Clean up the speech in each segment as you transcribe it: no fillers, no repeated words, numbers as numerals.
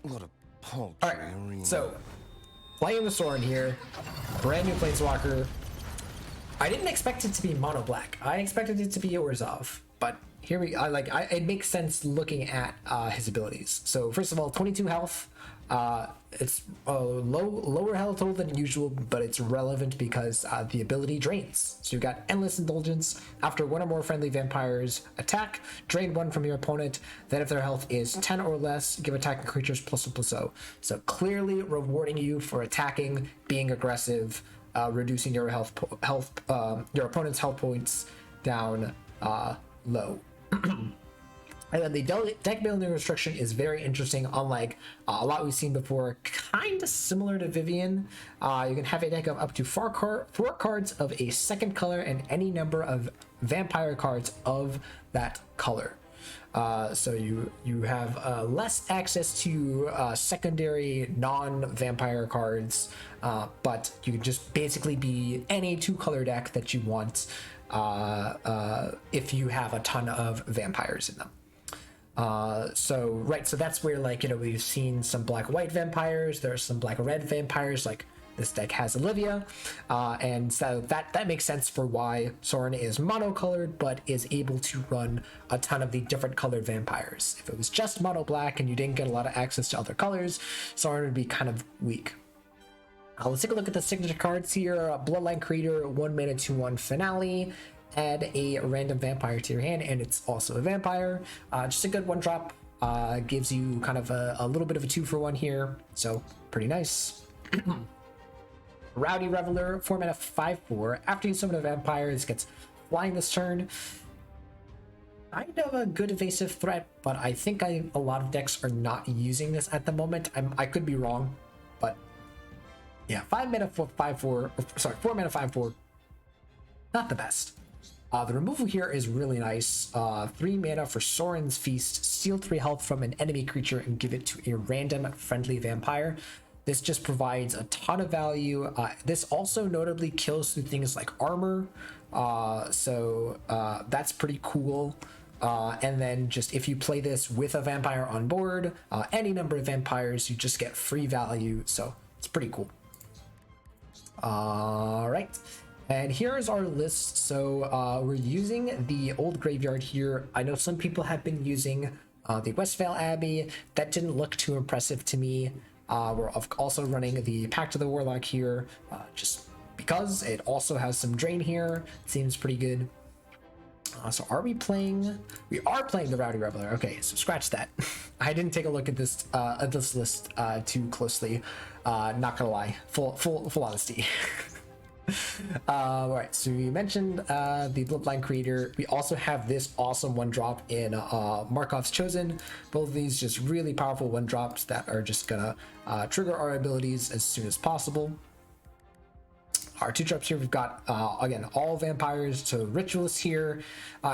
What a paltry Alright, so playing the Sorin here, brand new Planeswalker. I didn't expect it to be mono black. I expected it to be Orzhov, but here it makes sense looking at his abilities. So first of all, 22 health. It's lower health total than usual, but it's relevant because the ability drains. So you've got Endless Indulgence. After one or more friendly vampires attack, drain one from your opponent. Then if their health is 10 or less, give attacking creatures +1/+0. So clearly rewarding you for attacking, being aggressive, reducing your your opponent's health points down low. And then the deck building restriction is very interesting, unlike a lot we've seen before, kind of similar to Vivian. You can have a deck of up to 4 cards of a second color and any number of vampire cards of that color. So you have less access to secondary non-vampire cards, but you can just basically be any 2-color deck that you want if you have a ton of vampires in them. So that's where, like, you know, we've seen some black-white vampires, there's some black-red vampires, like this deck has Olivia, and so that makes sense for why Sorin is mono-colored but is able to run a ton of the different colored vampires. If it was just mono-black and you didn't get a lot of access to other colors, Sorin would be kind of weak. Let's take a look at the signature cards here. Bloodline Creator, 1 mana 2/1 Finale. Add a random vampire to your hand, and it's also a vampire. Just a good 1-drop. Gives you kind of a little bit of a 2-for-1 here, so pretty nice. Rowdy Reveler, 4 mana 5/4. After you summon a vampire, this gets flying this turn. Kind of a good evasive threat, but I think a lot of decks are not using this at the moment. I could be wrong, but yeah, 4 mana 5/4. Not the best. The removal here is really nice. 3 mana for Sorin's Feast. Steal 3 health from an enemy creature and give it to a random friendly vampire. This just provides a ton of value. This also notably kills through things like armor. So that's pretty cool. And then just if you play this with a vampire on board, any number of vampires, you just get free value. So it's pretty cool. All right. And here's our list. So we're using the old graveyard here. I know some people have been using the Westvale Abbey. That didn't look too impressive to me. We're also running the Pact of the Warlock here, just because it also has some drain here. It seems pretty good. So are we playing? We are playing the Rowdy Reveler. Okay, so scratch that. I didn't take a look at this list too closely. Not gonna lie, full honesty. All right, so we mentioned the Bloodline Creator. We also have this awesome 1-drop in Markov's Chosen. Both of these just really powerful 1-drops that are just gonna trigger our abilities as soon as possible. Our 2-drops here, we've got again all vampires. So Ritualist here,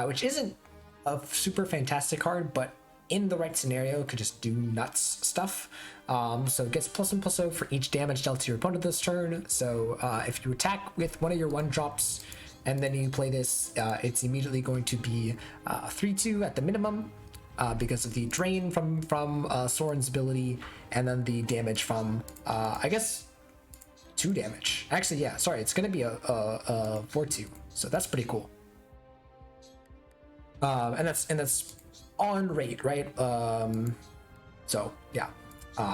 which isn't a super fantastic card, but in the right scenario could just do nuts stuff. So it gets +1/+0 for each damage dealt to your opponent this turn. So if you attack with one of your 1-drops and then you play this, it's immediately going to be 3/2 at the minimum, because of the drain from Sorin's ability, and then the damage from I guess 2 damage. Actually, yeah, sorry, it's going to be a 4/2. So that's pretty cool. And that's on rate, right? So yeah.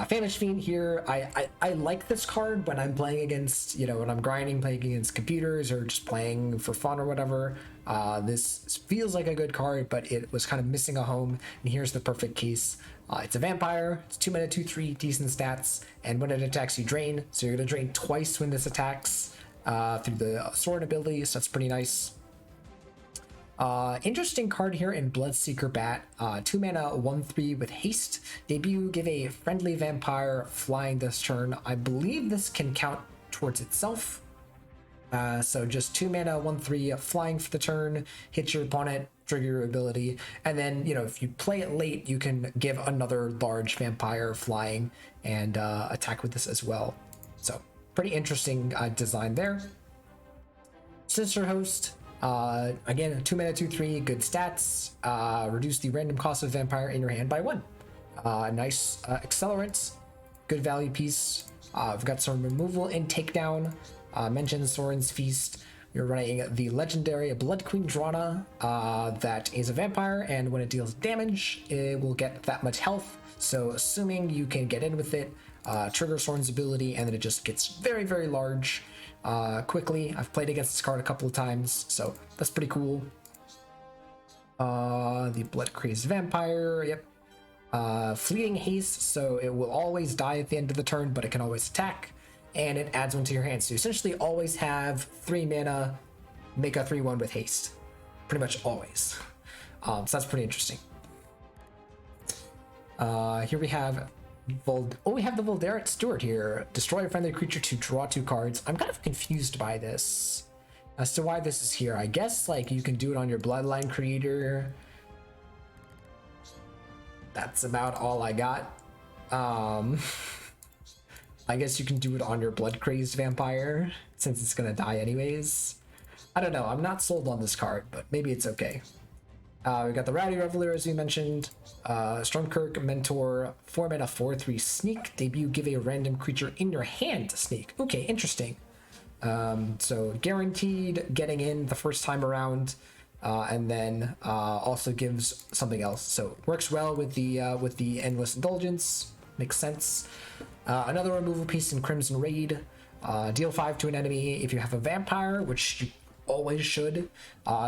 Famished Fiend here. I like this card when I'm playing against, when I'm grinding, playing against computers, or just playing for fun or whatever. This feels like a good card, but it was kind of missing a home, and here's the perfect case. It's a vampire. It's 2 mana 2/3, decent stats, and when it attacks you drain, so you're gonna drain twice when this attacks through the Sorin ability, so that's pretty nice. Interesting card here in Bloodseeker Bat. 2 mana 1/3 with haste. Debut, give a friendly vampire flying this turn. I believe this can count towards itself. So just 2 mana 1/3 flying for the turn, hit your opponent, trigger your ability, and then if you play it late, you can give another large vampire flying and attack with this as well. So pretty interesting design there. Sinister Host. Again, 2 mana 2/3, good stats. Reduce the random cost of vampire in your hand by 1. Nice accelerant, good value piece. We've got some removal and takedown. Mentioned Sorin's Feast. You're running the legendary Blood Queen Drana that is a vampire, and when it deals damage, it will get that much health. So assuming you can get in with it, trigger Sorin's ability, and then it just gets very, very large quickly. I've played against this card a couple of times, so that's pretty cool. The Bloodcrazed Vampire, yep. Fleeting haste, so it will always die at the end of the turn, but it can always attack, and it adds one to your hand. So you essentially always have 3 mana, make a 3/1 with haste, pretty much always. So that's pretty interesting. Here we have we have the Voldaren Steward here. Destroy a friendly creature to draw 2 cards. I'm kind of confused by this as to why this is here. I guess like you can do it on your Bloodline creator. That's about all I got. I guess you can do it on your Bloodcrazed vampire since it's gonna die anyways. I don't know. I'm not sold on this card, but maybe it's okay. We got the Rowdy Reveler, as we mentioned. Stromkirk, Mentor, 4 mana, 4/3 sneak. Debut, give a random creature in your hand to sneak. Okay, interesting. So guaranteed getting in the first time around, and then also gives something else. So works well with the Endless Indulgence. Makes sense. Another removal piece in Crimson Raid. Deal 5 to an enemy. If you have a vampire, which you always should,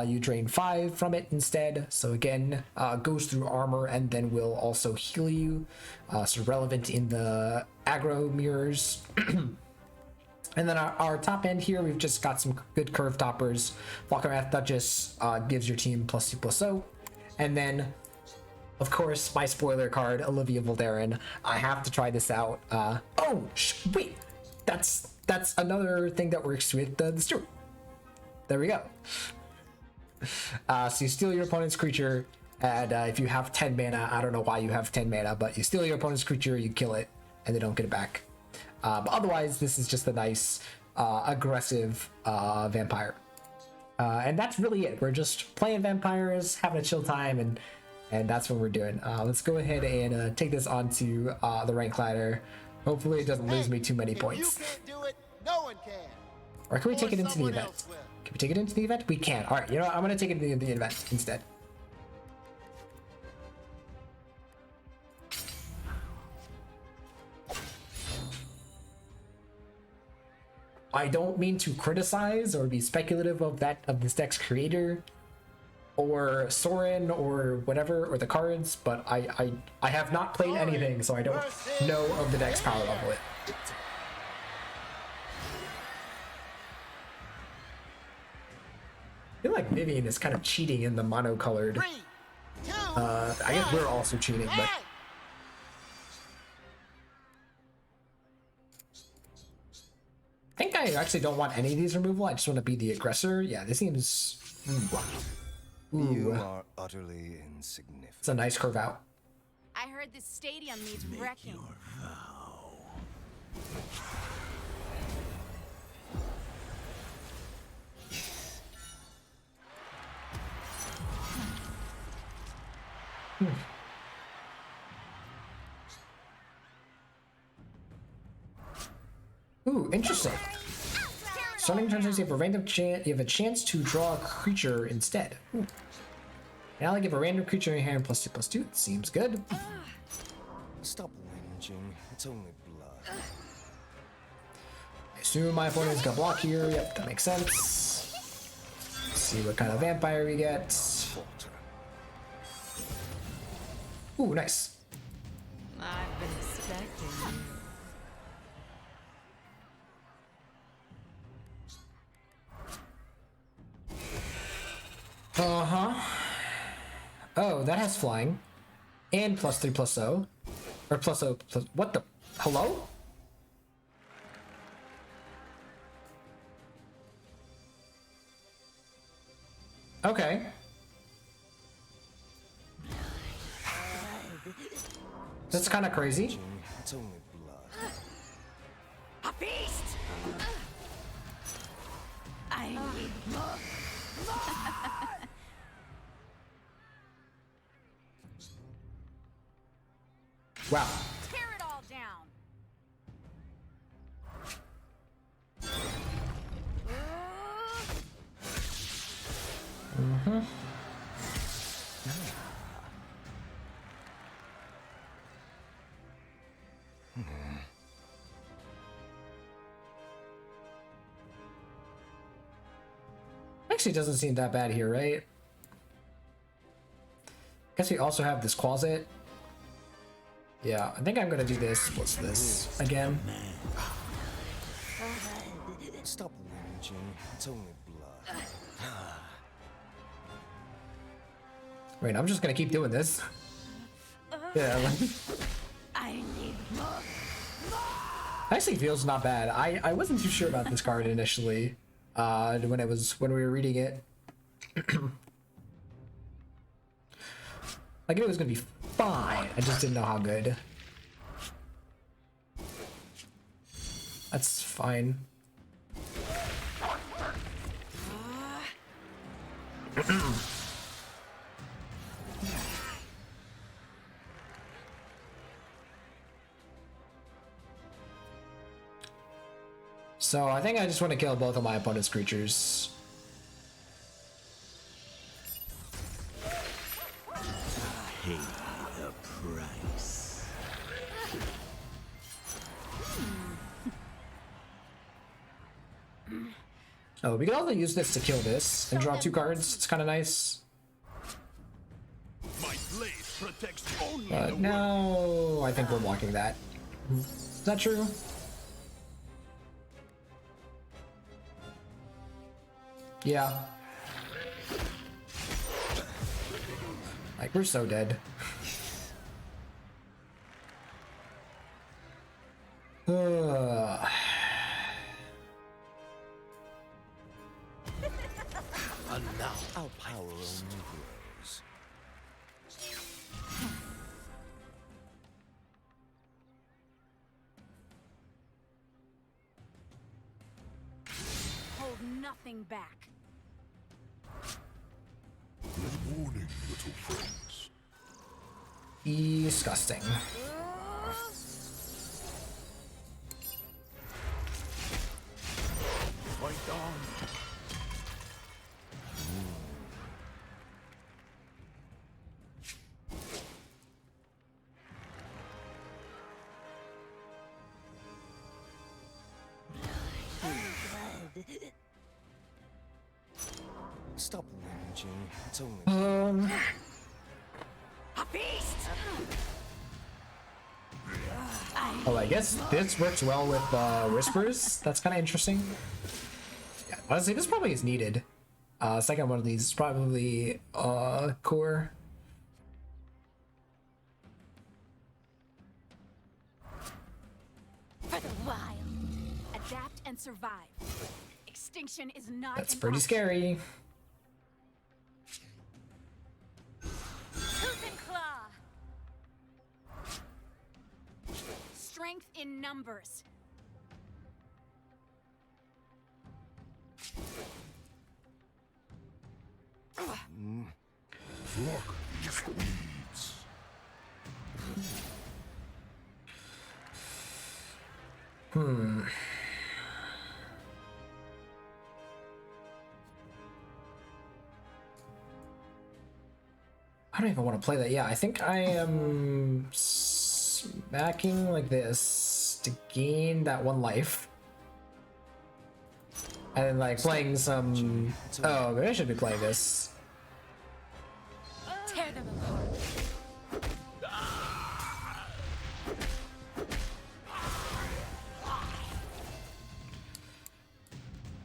you drain 5 from it instead. So again, goes through armor and then will also heal you. So relevant in the aggro mirrors. And then our top end here, we've just got some good curve toppers. Falkenrath Duchess gives your team +2/+0. And then, of course, my spoiler card, Olivia Voldaren. I have to try this out. Wait, that's another thing that works with the Steward. There we go. So you steal your opponent's creature, and if you have 10 mana, I don't know why you have 10 mana, but you steal your opponent's creature, you kill it, and they don't get it back. But otherwise, this is just a nice, aggressive vampire. And that's really it. We're just playing vampires, having a chill time, and that's what we're doing. Let's go ahead and take this onto the rank ladder. Hopefully it doesn't lose me too many points. You can't do it, no one can. Or can we take it into the event? Can we take it into the event? We can. All right, you know what? I'm going to take it into the event instead. I don't mean to criticize or be speculative of this deck's creator or Sorin or whatever, or the cards, but I have not played anything, so I don't know of the deck's power level. I feel like Vivian is kind of cheating in the mono-colored. I guess we're also cheating, but I think I actually don't want any of these removal. I just want to be the aggressor. Yeah, this seems. Ooh. You are utterly insignificant. It's a nice curve out. I heard this stadium needs wrecking. Your vow. Ooh, interesting. Starting turn you have a random chance. You have a chance to draw a creature instead. Ooh. Now I give a random creature in your hand +2/+2. It seems good. Stop whinging. It's only blood. I assume my opponent's got block here. Yep, that makes sense. Let's see what kind of vampire we get. Falter. Ooh, nice. I've been expecting you. Oh, that has flying. And +3/+0. Or +0. What the? Hello? Okay. That's kind of crazy. It's only blood. A beast! I need more. Wow. Tear it all down. Actually, doesn't seem that bad here, right? Guess we also have this closet. Yeah, I think I'm gonna do this. What's this again? Stop whinging. It's only blood. Wait, I'm just gonna keep doing this. Yeah, like, I need more. actually feels not bad. I wasn't too sure about this card initially, when we were reading it. Like it was gonna be fine. I just didn't know how good. That's fine. So I think I just want to kill both of my opponent's creatures. Pay the price. Oh, we can also use this to kill this and draw 2 cards. It's kind of nice. My blade protects only But no, I think we're blocking that. Is that true? Yeah. Like, we're so dead. And now our power only grows. Hold nothing back. Good morning, little friends. Disgusting. Fight on. Stop whinging. It's only A beast. Oh, I guess this works well with Whispers. That's kind of interesting. Yeah, honestly, this probably is needed. Second one of these is probably core. For the wild. Adapt and survive. Extinction is not That's an pretty option. scary. Tooth and claw. Strength in numbers. Flock these weeds. I don't even want to play that. Yeah, I think I am smacking like this to gain that 1 life. And then like playing some... Oh, maybe I should be playing this. Tear them apart.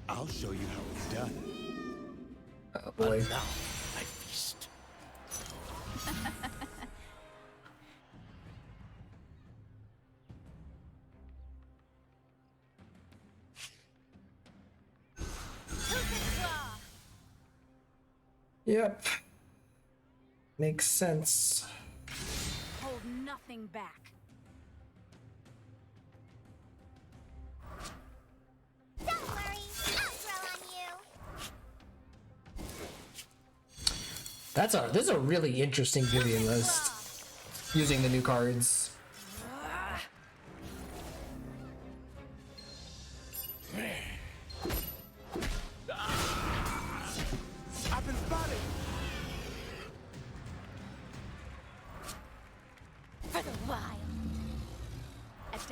I'll show you how it's done. Oh boy. now I feast. Tooth and claw. Yep. Makes sense. Hold nothing back. Don't worry, I'll grow on you. This is a really interesting Vivian list. Using the new cards.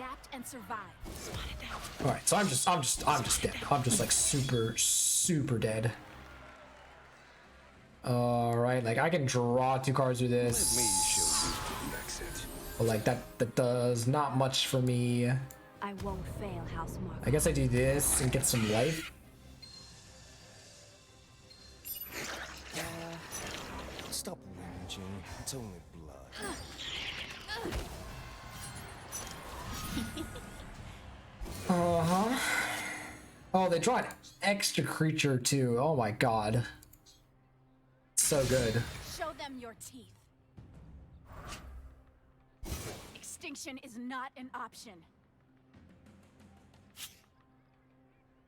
Adapt and survive. All right, so I'm just dead. I'm just like super dead. All right, like I can draw 2 cards with this. Let me show you the exit. But like that does not much for me. I won't fail, House Markov. I guess I do this and get some life. Stop whinging. It's only blood. Oh, they draw an extra creature too. Oh my god. So good. Show them your teeth. Extinction is not an option.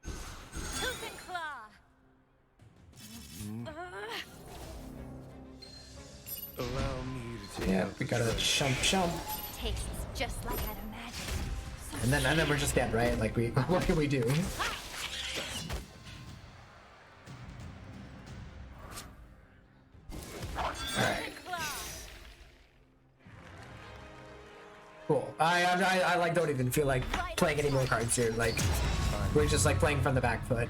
Tooth and claw. Allow me to take Yeah, out we the gotta treasure. chump. Tastes just like I'd imagined. And then we're just dead, right? Like we what can we do? Alright. Cool. I like don't even feel like playing any more cards here. Like we're just like playing from the back foot.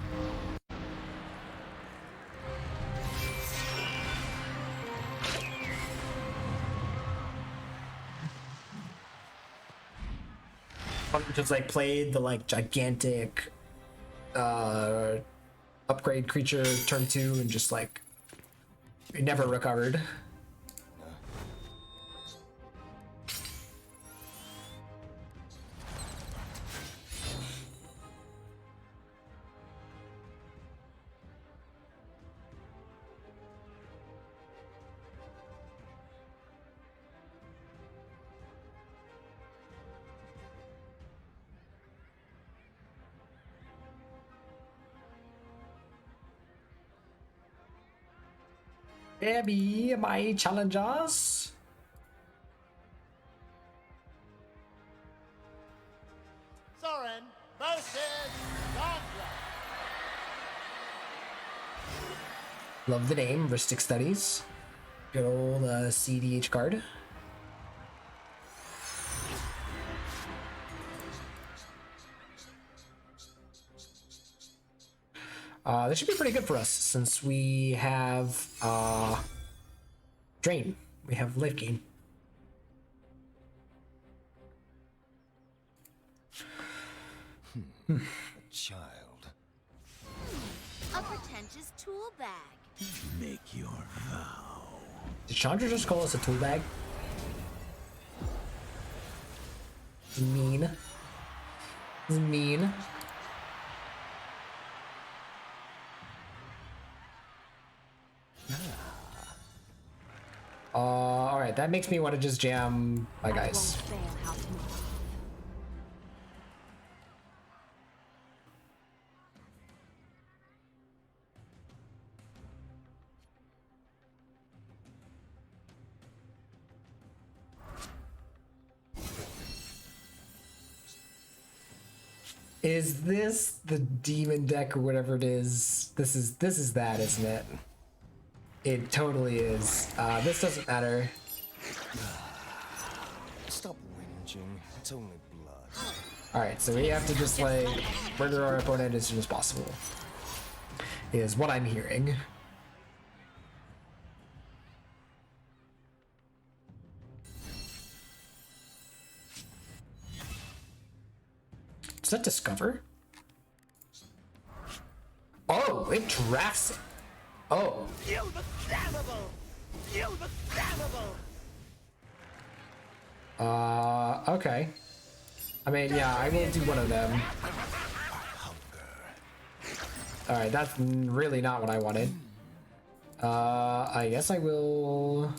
Just like played the like gigantic upgrade creature turn 2 and just like it never recovered. Maybe my challengers. Sorin versus Drana. Love the name, Ristic Studies. Good old CDH card. This should be pretty good for us since we have Drain. We have life gain. Child. A pretentious tool bag. Make your vow. Did Chandra just call us a tool bag? Mean. This is mean. Alright, that makes me want to just jam my guys. I won't fail, House Markov. Is this the demon deck or whatever it is? This is that, isn't it? It totally is. This doesn't matter. Stop whinging. It's only blood. Alright, so we have to just like murder our opponent as soon as possible. Is what I'm hearing. Does that discover? Oh, it drafts it. Oh. You the damnable! You the damnable! Okay. I mean, yeah, I will do one of them. Alright, that's really not what I wanted. I guess I will...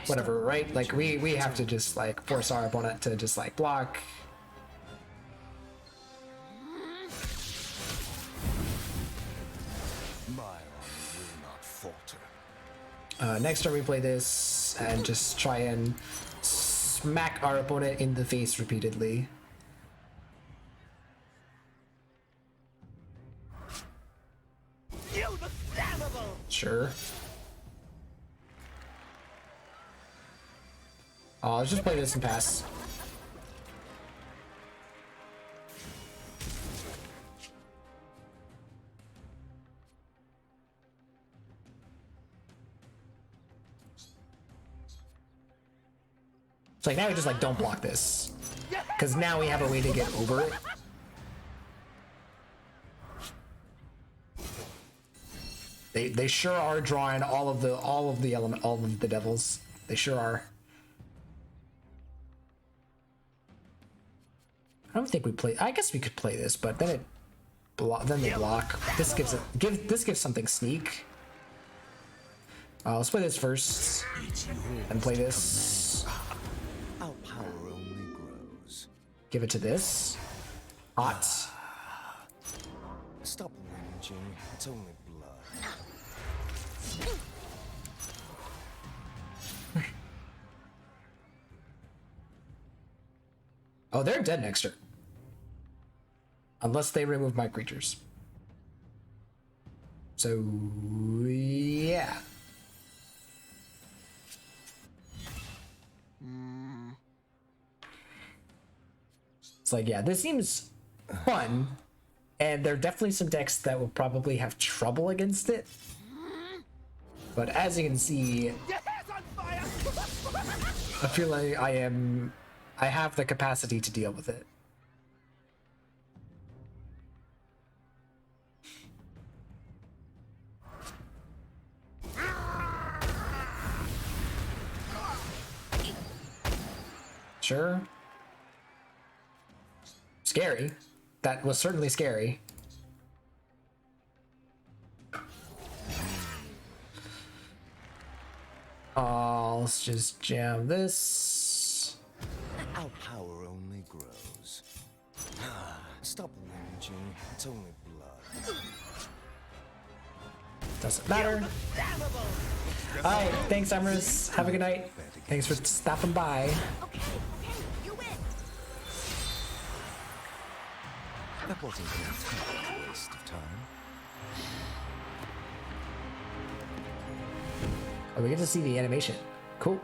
whatever, right? Like, we have to just, like, force our opponent to just, like, block. My army will not falter. Next turn we play this and just try and smack our opponent in the face repeatedly. You the damnable! Sure. Oh, let's just play this and pass. It's like now we just like don't block this, because now we have a way to get over it. They sure are drawing all of the devils. They sure are. I don't think we play. I guess we could play this, but then they block. This gives something sneak. Let's play this first, and play this. Our power only grows. Give it to this. Hot. Stop whinging. It's only blood. Oh, they're dead next turn. Unless they remove my creatures. So, yeah. It's like, yeah, this seems fun. And there are definitely some decks that will probably have trouble against it. But as you can see, I feel like I have the capacity to deal with it. Sure. Scary. That was certainly scary. Let's just jam this. Our power only grows. Stop whinging. It's only blood. Doesn't matter. Alright, thanks, Emrys. Have a good night. Thanks for stopping by. Okay, you win. That wasn't an entire waste of time. Oh, we get to see the animation. Cool.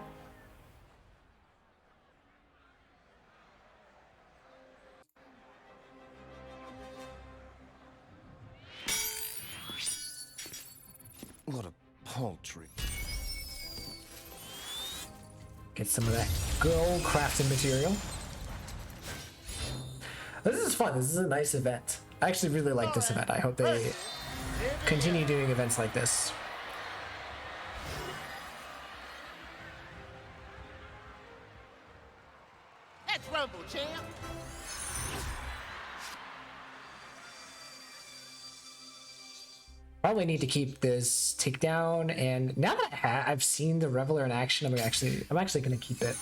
What a paltry. Get some of that gold crafting material. This is fun. This is a nice event. I actually really like this event. I hope they continue doing events like this. Let's rumble, champ. Probably need to keep this takedown, and now that I've seen the Reveler in action, I'm actually gonna keep it.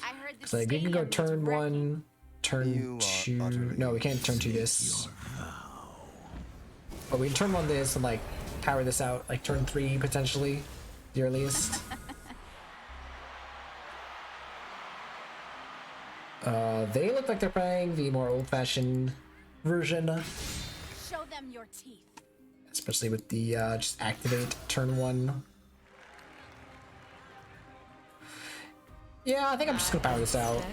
I heard the So like, we can go stadium turn is wrecking. 1, turn 2. No, we can't turn 2 this. But we can turn 1 this and like power this out, like turn 3 potentially, the earliest. They look like they're playing the more old-fashioned version, Show them your teeth. especially with the just activate turn 1. Yeah, I think I'm just gonna power this out.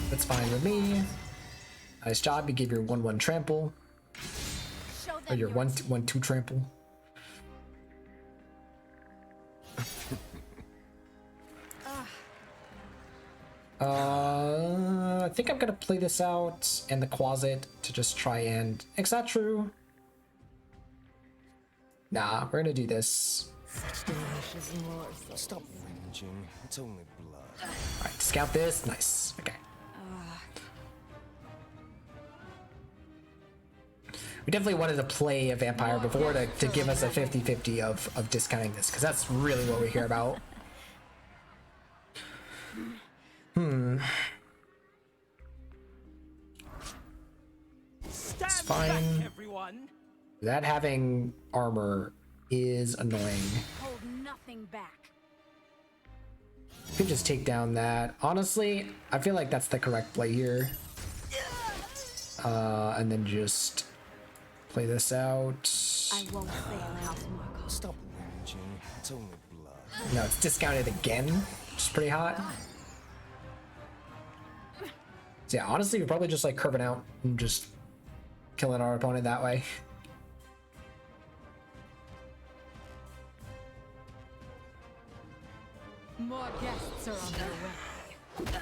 That's fine with me. Nice job. You gave your 1/1 trample. Show Or them your 1/2 trample. I think I'm gonna play this out in the closet to just try and. Is that true? Nah, we're gonna do this. Stop whinging. It's only blood. Alright, scout this. Nice. Okay. We definitely wanted to play a vampire before to give us a 50-50 of discounting this, because that's really what we're here about. It's fine. Everyone. That having armor is annoying. Hold nothing back. Could just take down that. Honestly, I feel like that's the correct play here. And then just play this out. I won't fail House Markov. Stop whinging. It's only blood. No, it's discounted again, which is pretty hot. So yeah, honestly, we're probably just like curving out and just killing our opponent that way. More guests are on their way.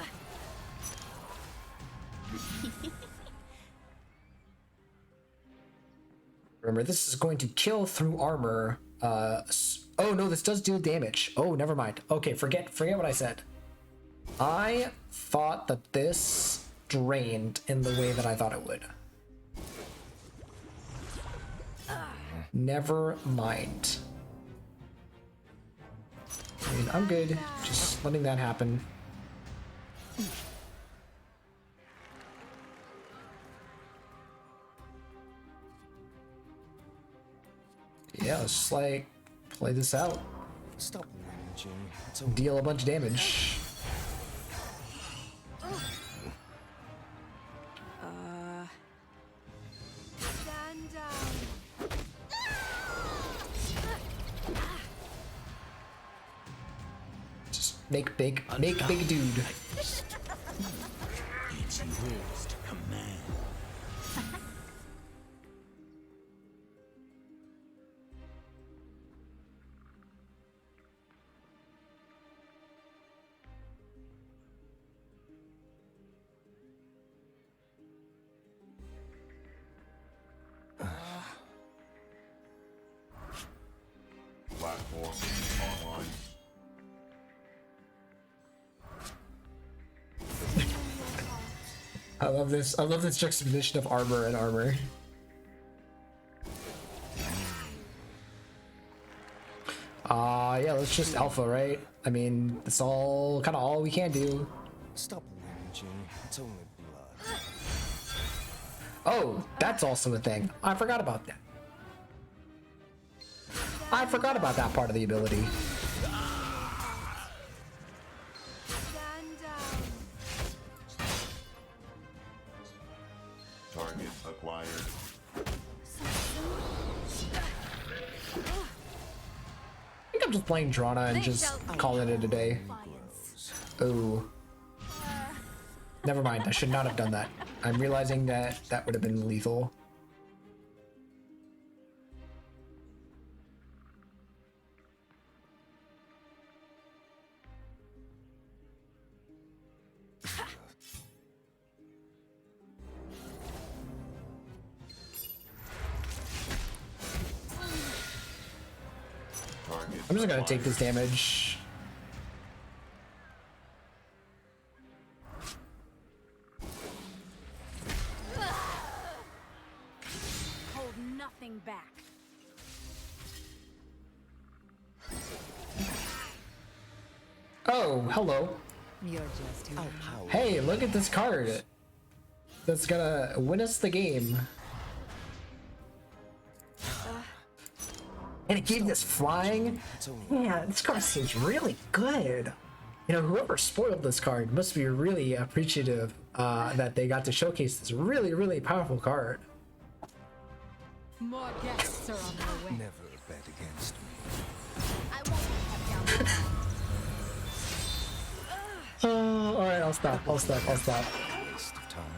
Remember, this is going to kill through armor. Oh no, this does deal damage. Oh, never mind. Okay, forget what I said. I thought that this drained in the way that I thought it would. Never mind. I mean, I'm good. Just letting that happen. Yeah, let's just like play this out. Stop whinging. It's only Deal a bunch of damage. Stand down. Just make big dude. It's yours to command. Platform online. I love this. I love this juxtaposition of armor and armor. Yeah, let's just alpha, right? I mean, that's all kind of all we can do. stop whinging. It's only blood. Oh, that's also a thing. I forgot about that. I forgot about that part of the ability. Stand down. Target acquired. I think I'm just playing Drana and just calling it a day. Oh. Never mind, I should not have done that. I'm realizing that that would have been lethal. Target I'm just gonna take acquired. this damage. Hold nothing back. Oh, hello. You're just who Our power. Hey, look at this card. That's gonna win us the game. And it gave this flying. It's only Yeah, this card seems really good. You know, whoever spoiled this card must be really appreciative that they got to showcase this really, really powerful card. More guests are on their way. never bet against me. I won't cut down the wall. All right, I'll stop. Waste of time.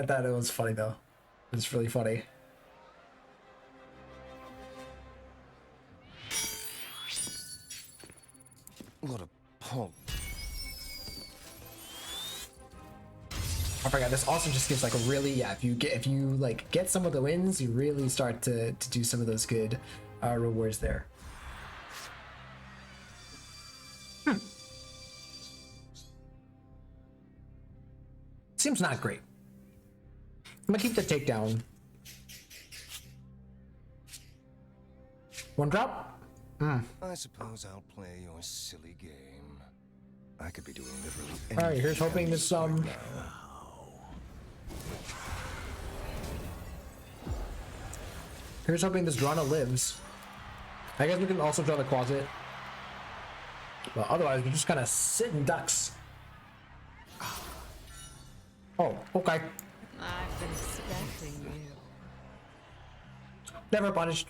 That it was funny though. It's really funny. What a punk. I forgot. This also just gives like a really if you like get some of the wins, you really start to do some of those good rewards there. Seems not great. I'm gonna keep the takedown. One drop. I suppose I'll play your silly game. I could be doing literally anything. All right, here's hoping this Here's hoping this Drana lives. I guess we can also draw the closet. Well, otherwise we're just kind of sitting ducks. Oh, okay. I've been expecting you. Never punished.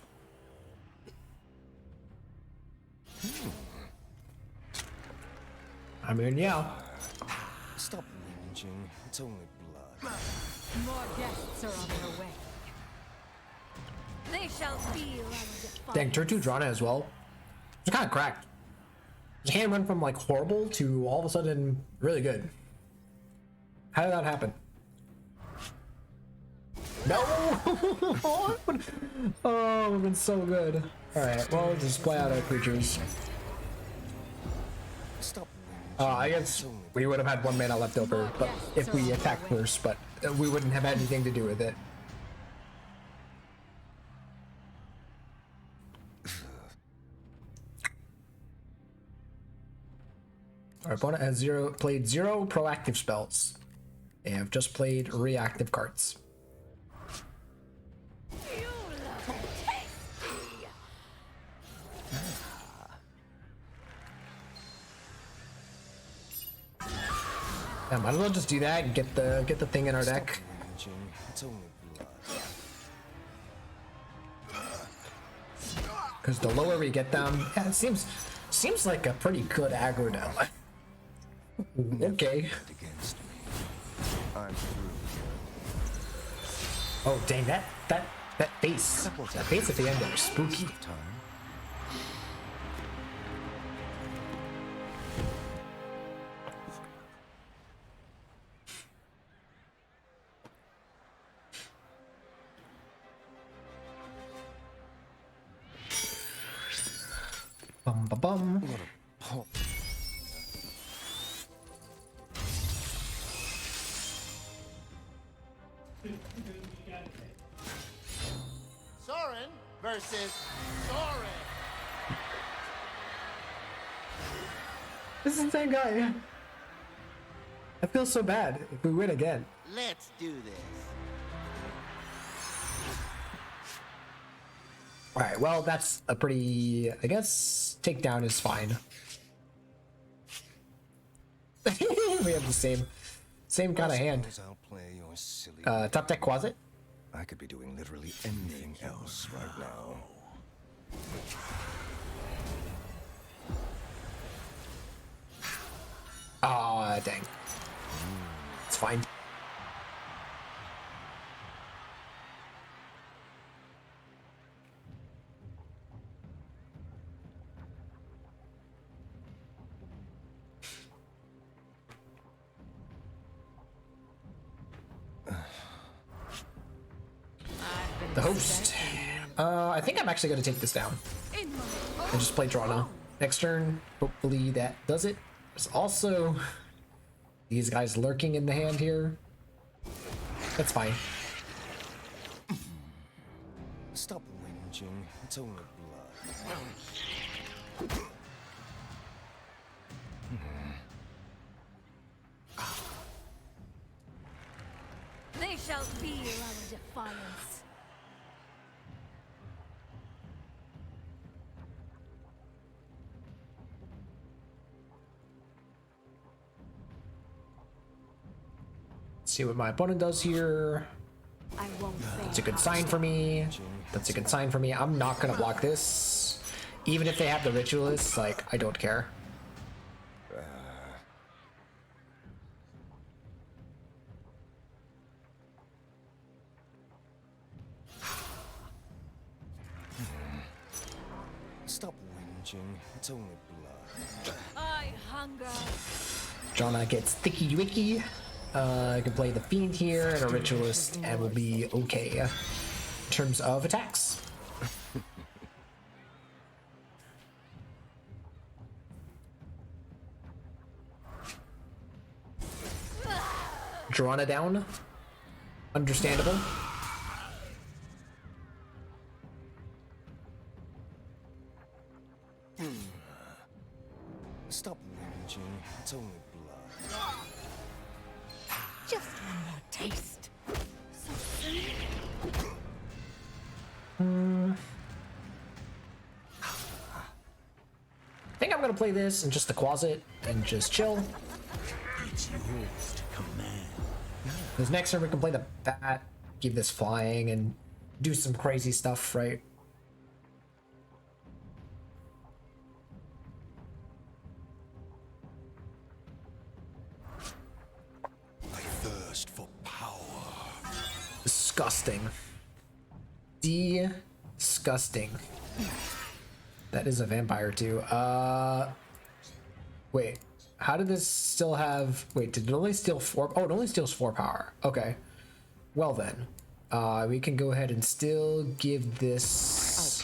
I mean, yeah. Stop whinging. It's only blood. More guests are on their way. They shall feel undefined. Dang, turn 2 Drana as well. It's kind of cracked. His hand went from like horrible to all of a sudden really good. How did that happen? No! Oh, it would have been so good. Alright, well, just play out our creatures. Stop I guess we would have had 1 mana left over, but if we attacked first, but we wouldn't have had anything to do with it. Our opponent has played 0 proactive spells. They have just played reactive cards. You look tasty. Yeah, might as well just do that and get the thing in our deck. whinging. It's only blood. Because the lower we get them, yeah, it seems like a pretty good aggro deck. Okay. Against me. I'm through. Oh dang, that face at the end there, spooky. Time. Bum ba bum. Sorin versus Sorin. This is the same guy. I feel so bad if we win again. Let's do this. Alright, well, that's a pretty... I guess takedown is fine. We have the same kind of hand. Outplay your silly. Top deck closet. I could be doing literally anything else right now. Aw, dang. It's fine. The host. I think I'm actually going to take this down and just play Drana. Next turn, hopefully that does it. There's also these guys lurking in the hand here. That's fine. Stop whinging. It's only blood. They shall feel our defiance. See what my opponent does here. I won't say. That's a good sign for me. That's a good sign for me. I'm not gonna block this. Even if they have the Ritualist, like, I don't care. Stop whinging. It's only blood. I hunger. Drana gets thicky wicky. I can play the Fiend here and a Ritualist and we'll be okay in terms of attacks. Drana down. Understandable. Stop whinging. It's only blood. Just one more taste. So think I'm gonna play this and just the closet and just chill. It's yours to command. Because next turn we can play the bat, give this flying, and do some crazy stuff, right? I thirst for power. Disgusting. Disgusting. That is a vampire too. Wait. How did this still have... Wait, did it only steal 4? Oh, it only steals 4 power. Okay. Well then. We can go ahead and still give this...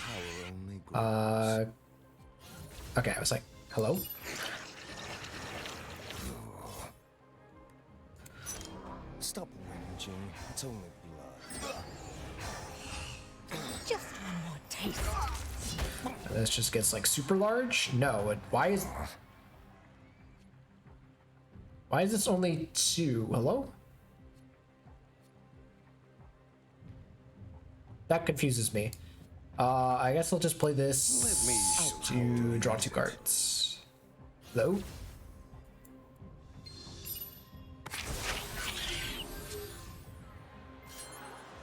Okay, I was like, hello? Stop whinging. It's only blood. Just one more taste. This just gets like super large? No, why is this only 2? Hello? That confuses me. I guess I'll just play this to draw 2 cards. Hello?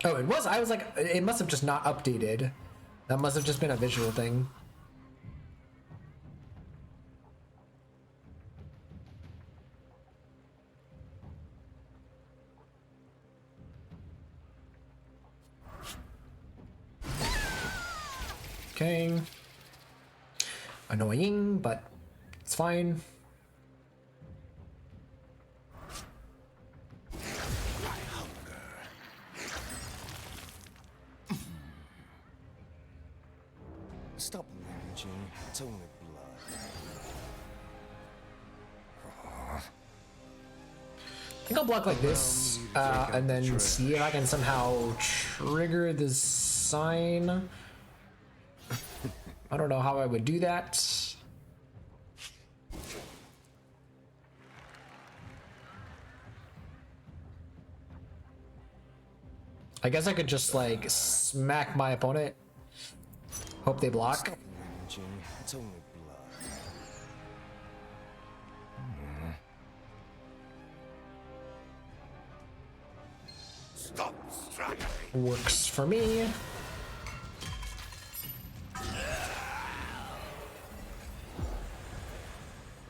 Oh, it was. I was like, it must have just not updated. That must have just been a visual thing. Okay. Annoying, but it's fine. Stop whinging. It's only blood. I think I'll block like this, and then see if I can somehow trigger this sign. I don't know how I would do that. I guess I could just like smack my opponent. Hope they block. Stop whinging. It's only blood. Stop struggling. Works for me.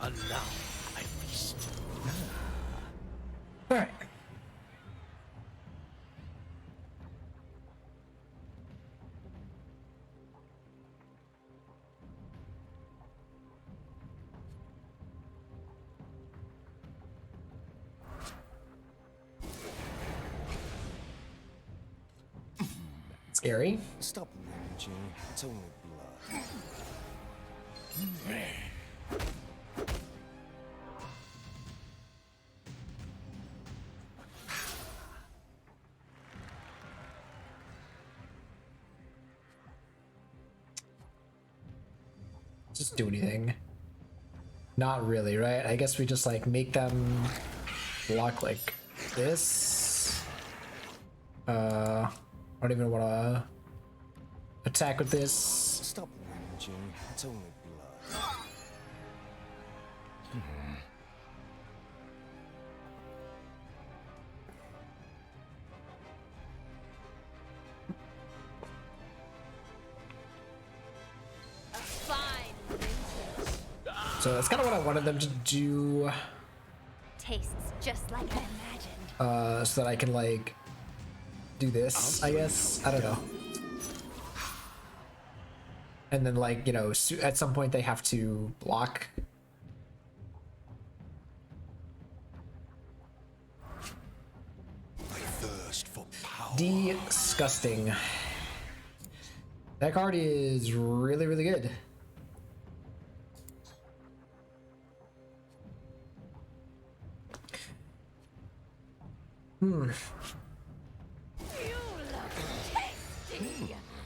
Allow my feast. All right. Scary. Stop whinging. It's only blood. Just do anything. Not really, right? I guess we just like make them block like this. I don't even want to attack with this. Stop whinging. It's only blood. Fine. So that's kind of what I wanted them to do, Tastes just like I imagined. so that I can like do this, I guess. I don't know. And then like, you know, at some point they have to block. I thirst for power. Disgusting. That card is really, really good.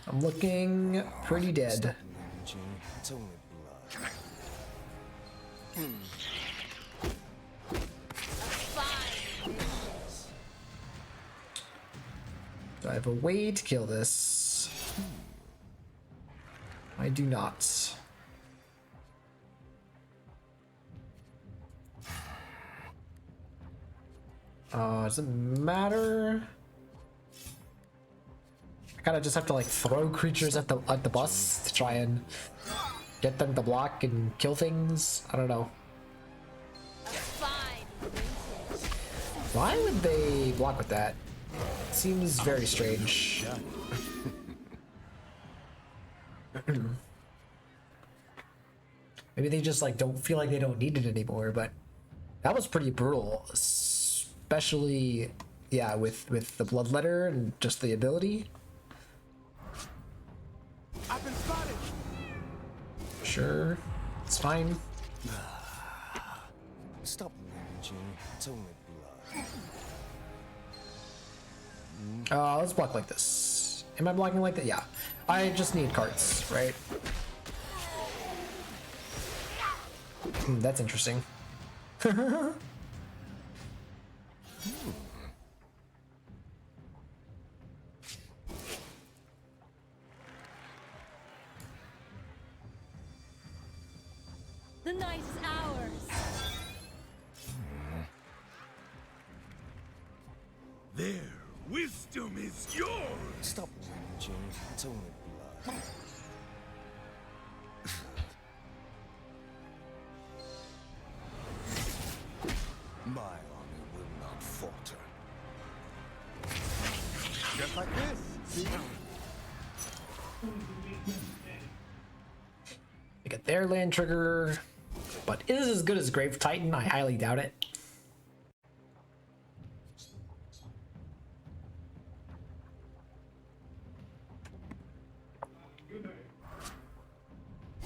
I'm looking pretty dead. Whinging. It's only blood. Do I have a way to kill this? I do not. Doesn't matter. I kind of just have to like throw creatures at the bus to try and get them to block and kill things. I don't know. Why would they block with that? Seems very strange. Maybe they just like don't feel like they don't need it anymore, but that was pretty brutal, especially yeah with the bloodletter and just the ability. I've been spotted. Sure, it's fine. Stop whinging. It's only blood. Let's block like this. Am I blocking like that? Yeah. I just need cards, right? That's interesting. The night is ours. Their wisdom is yours. Stop whinging. It's only blood. My army will not falter. Just like this. See? They get their land trigger, but is it as good as Grave Titan? I highly doubt it.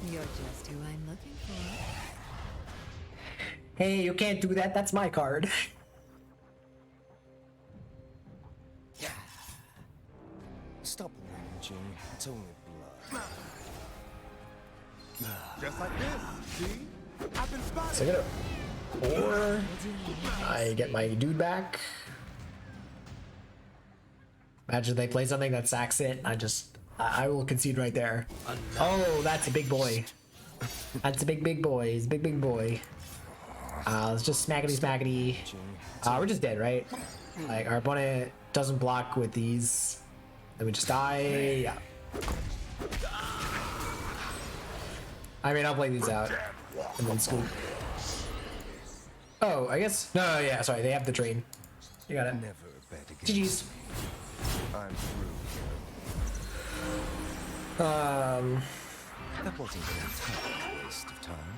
You're just who I'm looking for. Hey, you can't do that. That's my card. Stop whinging. It's only blood. Just like this. See? I've been spotted. So I get a 4. I get my dude back. Imagine they play something that sacks it. I will concede right there. Oh, that's a big boy. That's a big boy. He's a big boy. Let's just smackety. We're just dead, right? Like our opponent doesn't block with these. Then we just die. Yeah. I mean, I'll play these out and then scoop. Oh, I guess no. Yeah, sorry. They have the train. You got it. Never bet against. GG's. I'm through. That wasn't an entire waste of time.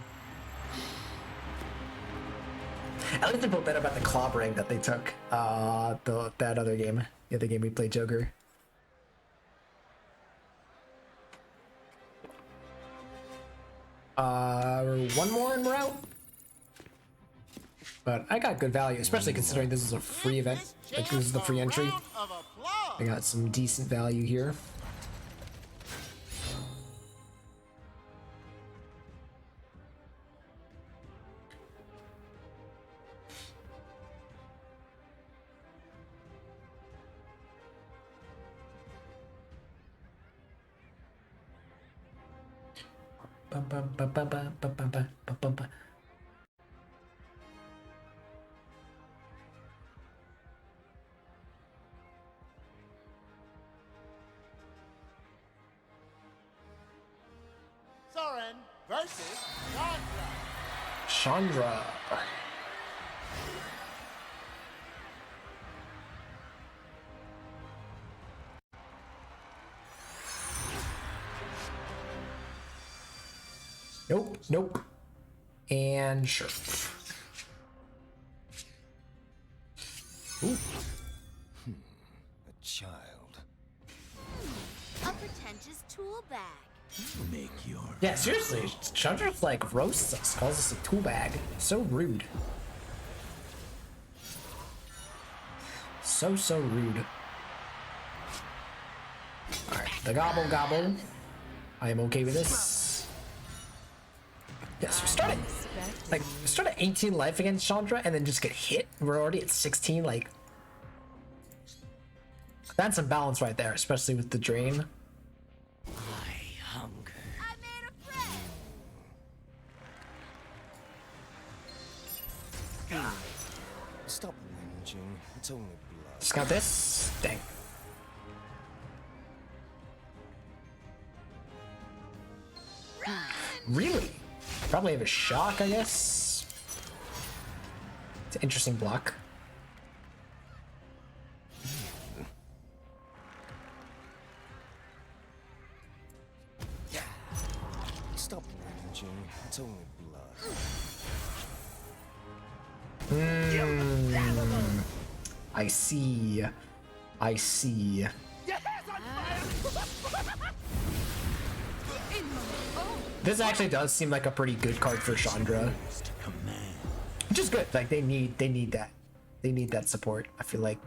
I like to feel better about the clobbering that they took. That other game, the other game we played, Joker. One more and we're out. But I got good value, especially considering this is a free event. Like this is the free entry. I got some decent value here. Sorin versus Chandra. Nope. And sure. Ooh. A child. A pretentious tool bag. Make your Yeah, seriously, Chandra's like roasts us, calls us a tool bag. So rude. So rude. Alright, the gobble. I am okay with this. Yes, we start at 18 life against Chandra and then just get hit. We're already at 16, like that's some balance right there, especially with the drain. I hunger. I made a friend. Stop whinging. It's only blood. Discount this. Dang. Really? Probably have a shock, I guess. It's an interesting block. Stop raging. It's only blood. I see. I see. This actually does seem like a pretty good card for Chandra, which is good. Like they need that. They need that support. I feel like.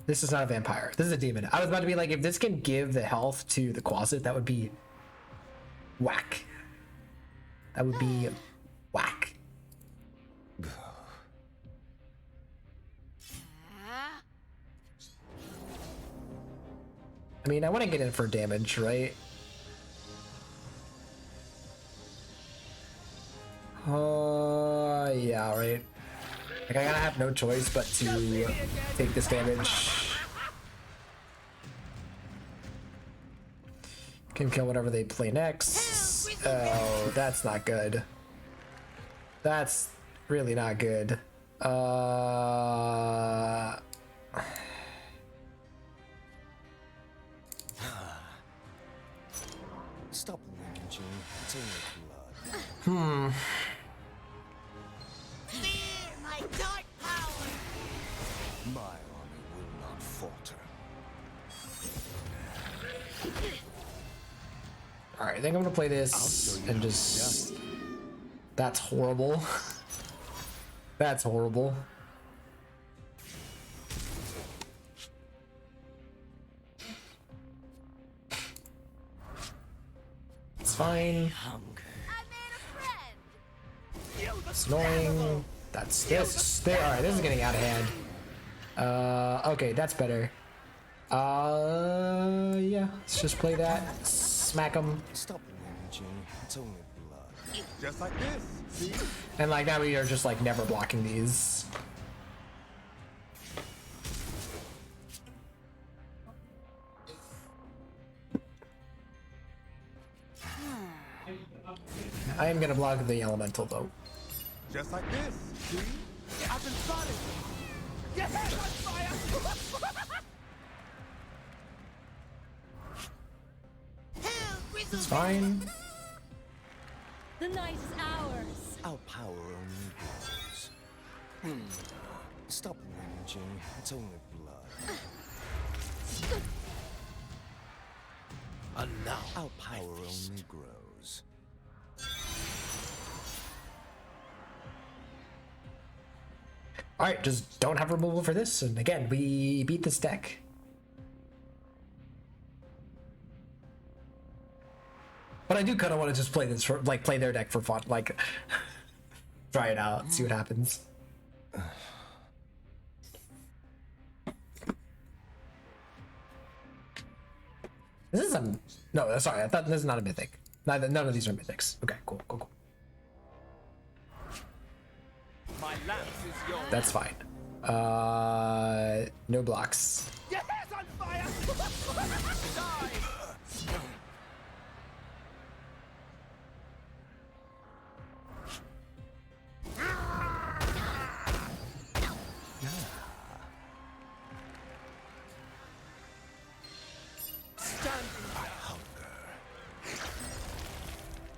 This is not a vampire. This is a demon. I was about to be like, if this can give the health to the closet, that would be whack. That would be whack. I mean, I want to get in for damage, right? Yeah, right. Like, I gotta have no choice but to take this damage. Can kill whatever they play next. Oh, that's not good. That's really not good. Stop raging. It's only blood. Fear my dark power! My army will not falter. Alright, I think I'm gonna play this and just... That's horrible. That's horrible. It's fine. It's annoying. That's this. Alright, this is getting out of hand. Okay, that's better. Yeah, let's just play that. Smack him. Stop raging. It's only blood. Just like this, see? And like now we are just like never blocking these. I am gonna block the elemental though. Just like this, see? I've been spotted! Your head's on fire! It's fine. The night is ours. Our power only grows. Stop raging. It's only blood. And now our power only grows. Alright, just don't have removal for this, and again, we beat this deck. But I do kind of want to just play this for, like, play their deck for fun, like, try it out, see what happens. This is a, no, sorry, I thought this is not a mythic. None of these are mythics. Okay, cool. My lance is yours. That's fine. No blocks. Your head's on fire! Die!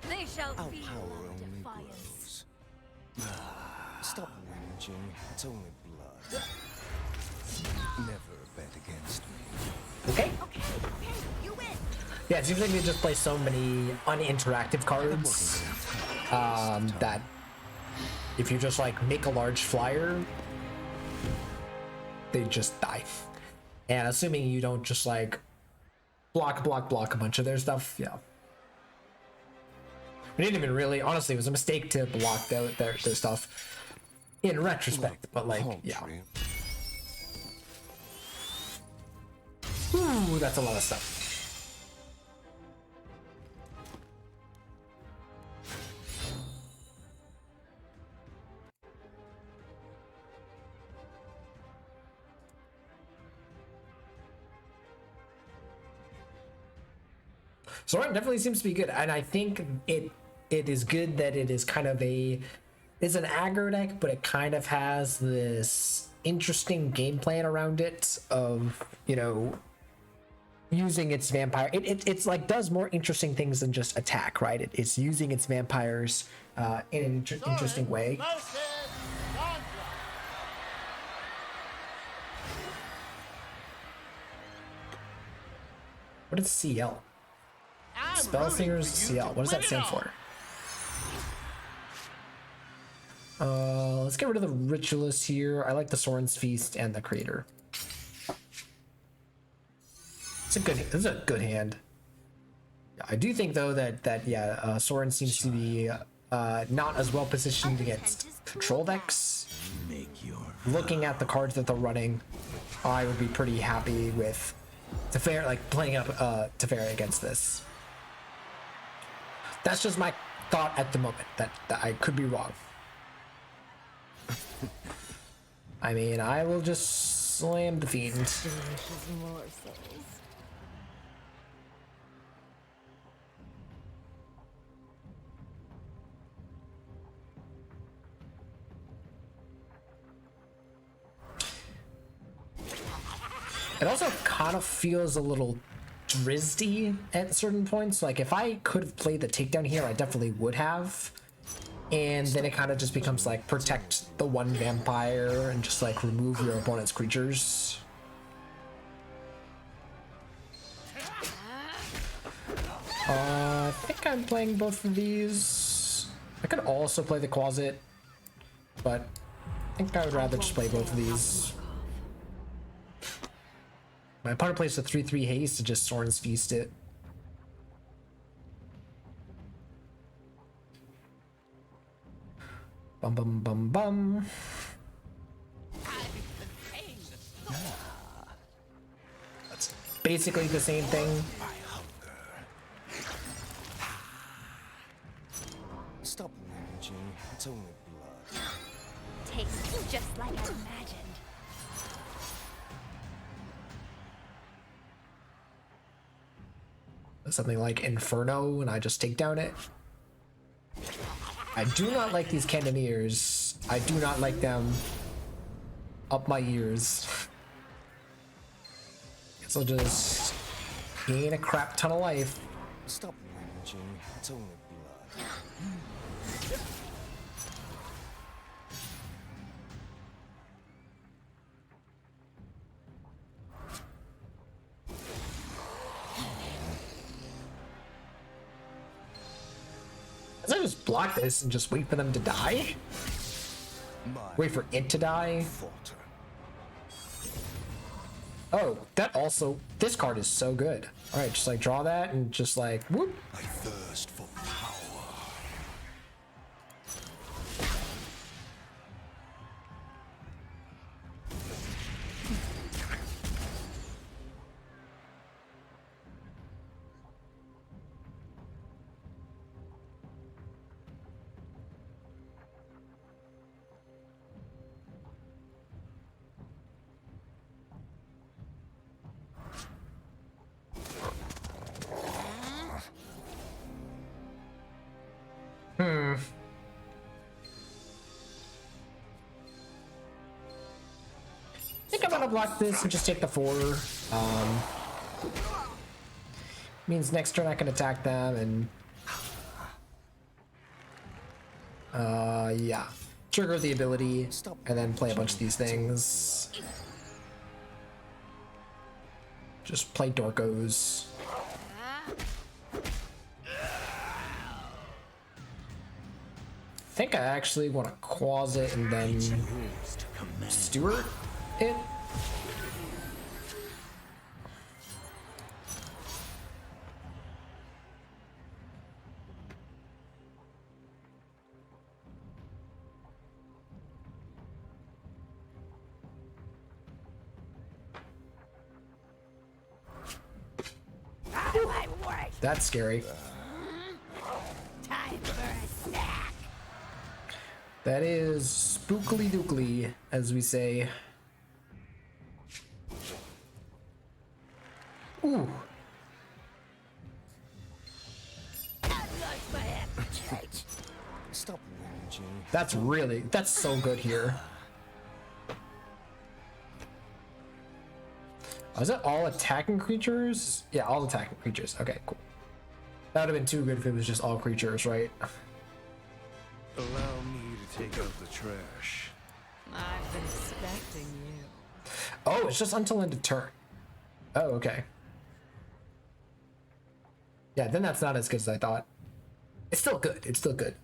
They shall Our feel power our only defiance. grows. Stop raging. It's only blood. Never bet against me. Okay. Okay, you win. Yeah, it seems like they just play so many uninteractive cards that if you just like make a large flyer, they just die. And assuming you don't just like block a bunch of their stuff, yeah. We didn't even really, honestly, it was a mistake to block their stuff in retrospect, but like, yeah. Ooh, that's a lot of stuff. Sorin definitely seems to be good, and I think it is good that it is kind of it's an aggro deck, but it kind of has this interesting game plan around it of, you know, using its vampire. It's like does more interesting things than just attack, right? It's using its vampires in an interesting way. What is CL? Spellslingers CL. What does that stand for? Let's get rid of the Ritualist here. I like the Sorin's Feast and the Creator. This is a good hand. I do think though that Sorin seems to be not as well positioned against control decks. Looking at the cards that they're running, I would be pretty happy with Teferi, like playing up Teferi against this. That's just my thought at the moment. That I could be wrong. I mean, I will just slam the Fiend. Delicious morsels. It also kind of feels a little Drizzy at certain points. Like if I could have played the takedown here, I definitely would have. And then it kind of just becomes like protect the one vampire and just like remove your opponent's creatures. I think I'm playing both of these. I could also play the Closet, but I think I would rather just play both of these. My opponent plays a 3/3 haste to just Sorin's Feast it. Bum bum bum bum. That's basically the same thing. Stop whinging. It's only blood. Tastes just like I imagined. Something like Inferno, and I just take down it. I do not like these Cannoneers. I do not like them up my ears. Guess I'll just gain a crap ton of life. Stop whinging. It's only blood. Does I just block this and just wait for them to die? Wait for it to die? Oh, that also, this card is so good. Alright, just like draw that and just like, whoop. I thirst for power. I think I'm gonna block this and just take the 4. Means next turn I can attack them and yeah. Trigger the ability and then play a bunch of these things. Just play Dorkos. I think I actually want to Closet and then Steward it. That's scary. Time for a snack. That is spookily dookly, as we say. Ooh. Stop whinging. That's so good here. Was it all attacking creatures? Yeah, all attacking creatures. Okay, cool. That would have been too good if it was just all creatures, right? Allow me to take out the trash. I've been expecting you. Oh, it's just until end of turn. Oh, okay. Yeah, then that's not as good as I thought. It's still good. It's still good.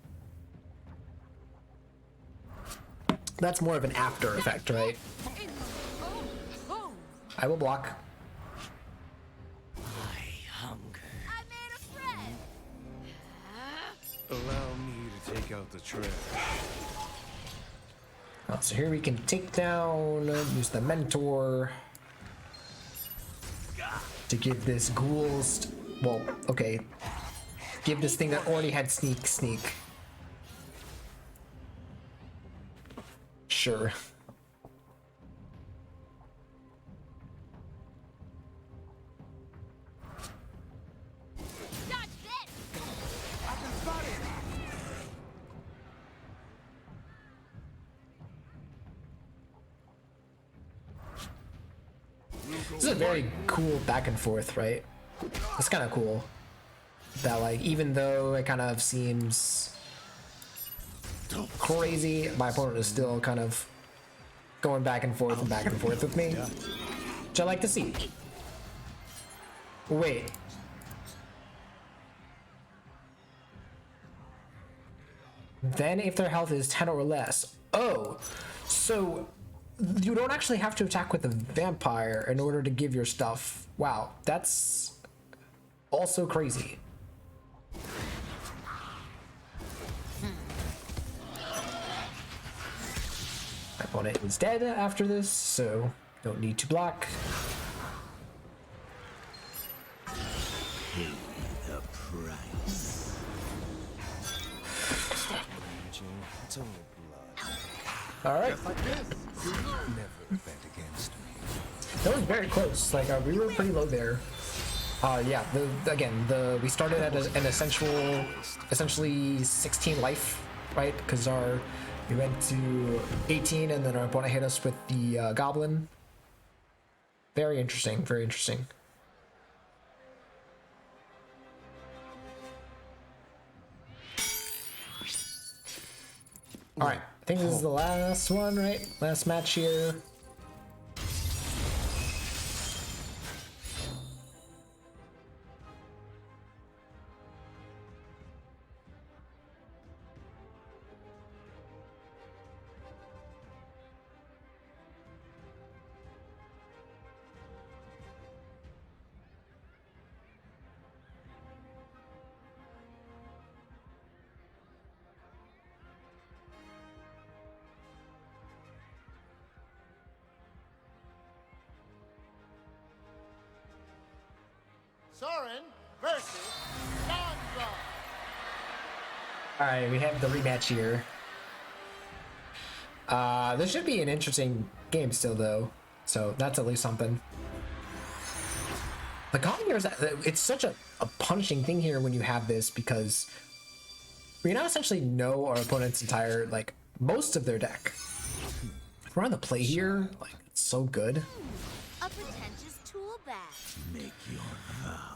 That's more of an after effect, right? I will block. I hunger. I made a friend. Allow me to take out the trash. Oh, so here we can take down, use the mentor to give this ghouls. Well, okay. Give this thing that already had sneak. Sure. Dodge this. I've been spotted. This is a very cool back and forth, right? It's kind of cool that, like, even though it kind of seems crazy, my opponent is still kind of going back and forth with me, which I like to see. Wait. Then if their health is 10 or less. Oh, so you don't actually have to attack with a vampire in order to give your stuff. Wow, that's also crazy. My opponent is dead after this, so don't need to block. Pay the price. Whinging. It's only blood. All right, Like this. Never bet against me. that was very close. Like we were pretty low there. Yeah. We started at an essentially 16 life, right? Because we went to 18, and then our opponent hit us with the goblin. Very interesting. Very interesting. All right. I think this is the last one, right? Last match here. Sorin versus Sandra. All right, we have the rematch here. This should be an interesting game still, though. So that's at least something. The common here is that it's such a punishing thing here when you have this, because we now essentially know our opponent's entire, like, most of their deck. If we're on the play here, like, it's so good. A pretentious tool bag. Make your vow.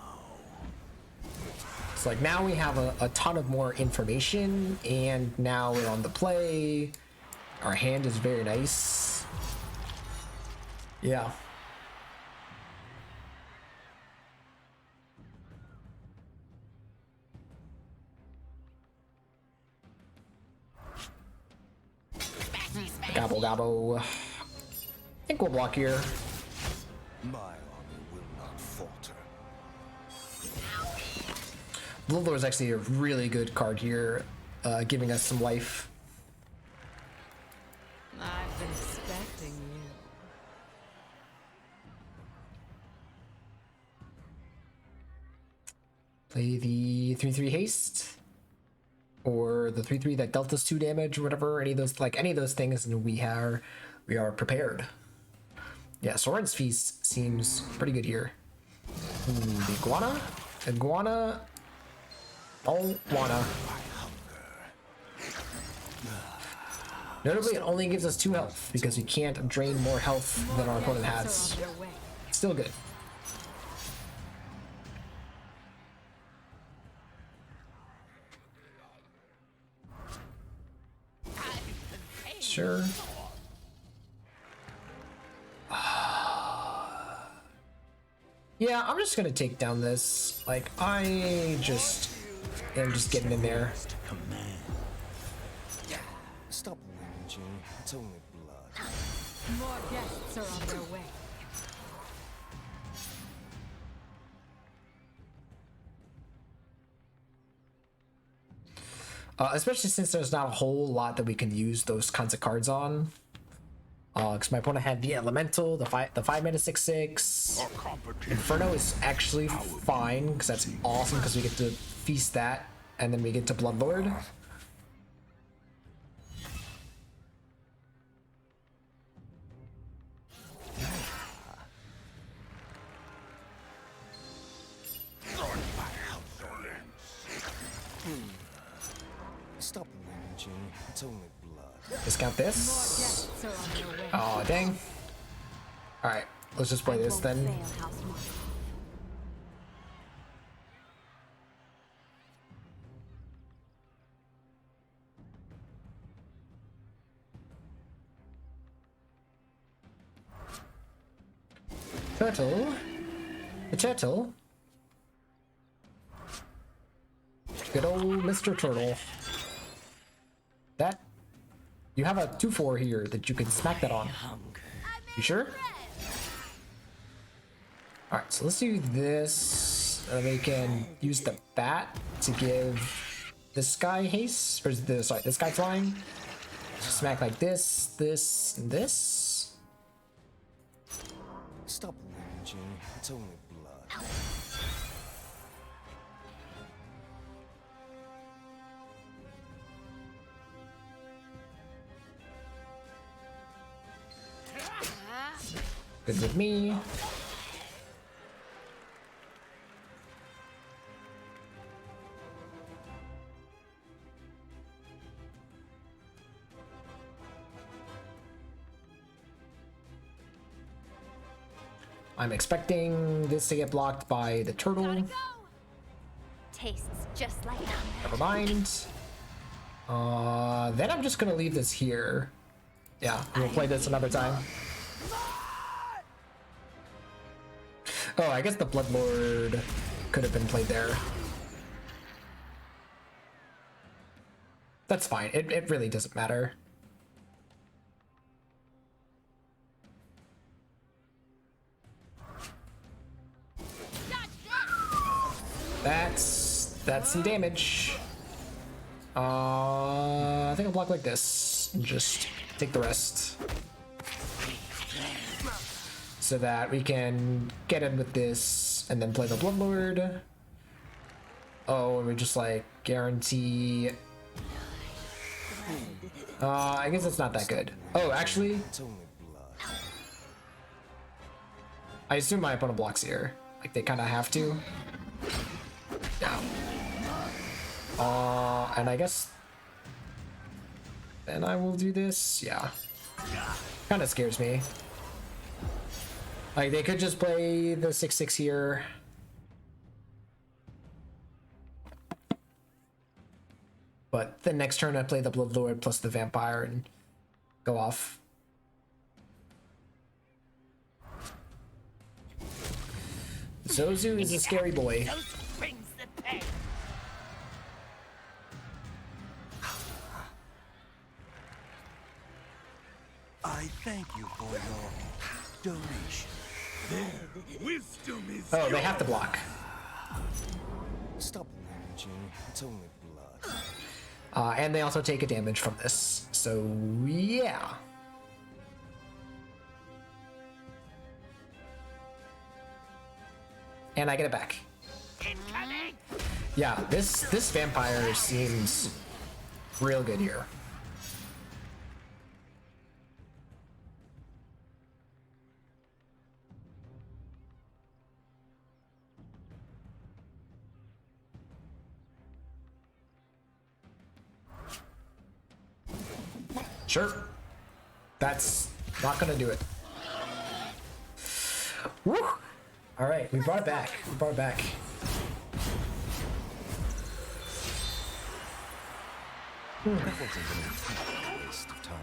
It's like now we have a ton of more information, and now we're on the play. Our hand is very nice. Yeah. Gobble gobble. I think we'll block here. My army will not falter. Bloodlore is actually a really good card here, giving us some life. I've been expecting you. Play the 3/3 haste, or the 3/3 that dealt us 2 damage, or whatever. Any of those things, and we are prepared. Yeah, Sorin's Feast seems pretty good here. The iguana. Oh, wanna. Notably, it only gives us 2 health because we can't drain more health than our opponent has. Guests are on their way. Still good. Sure. Yeah, I'm just gonna take down this. Like, I am just getting in there. Command. Stop whinging. It's only blood. More guests are on their way. Especially since there's not a whole lot that we can use those kinds of cards on. Because my opponent had the Elemental, the 5-mana 6/6. Inferno is actually fine, because that's awesome, because we get to feast that, and then we get to Bloodlord. Stop whinging. It's only blood. Discount More this. guests are on their way. Oh, dang. Alright, let's just play this then. Turtle. The turtle. Good old Mr. Turtle. That. You have a 2/4 here that you can smack that on. You sure? Alright, so let's do this. We can use the bat to give this guy haste. Or sorry, this guy flying. Smack like this, this, and this. Stop whinging. It's only blood. Good with me. I'm expecting this to get blocked by the turtle. Gotta go. Tastes just like hunger. Never mind. Then I'm just gonna leave this here. Yeah, we'll play this another time. Oh, I guess the Bloodlord could have been played there. That's fine. It really doesn't matter. That's some damage. I think I'll block like this and just take the rest. So that we can get in with this and then play the Bloodlord. Oh, and we just like guarantee. I guess it's not that good. Oh, actually, It's only blood. I assume my opponent blocks here. Like they kind of have to. Yeah. And I guess then I will do this. Yeah. Kind of scares me. Like they could just play the 6/6 here. But the next turn I play the Bloodlord plus the Vampire and go off. Zozu is a scary boy. I thank you for your donation. Their wisdom is Oh, they have to block. Stop whinging. It's only blood. And they also take a damage from this. So, yeah. And I get it back. Yeah, this vampire seems real good here. Sure. That's not gonna do it. Woo! Alright, we brought it back. We brought it back. That wasn't a waste of time.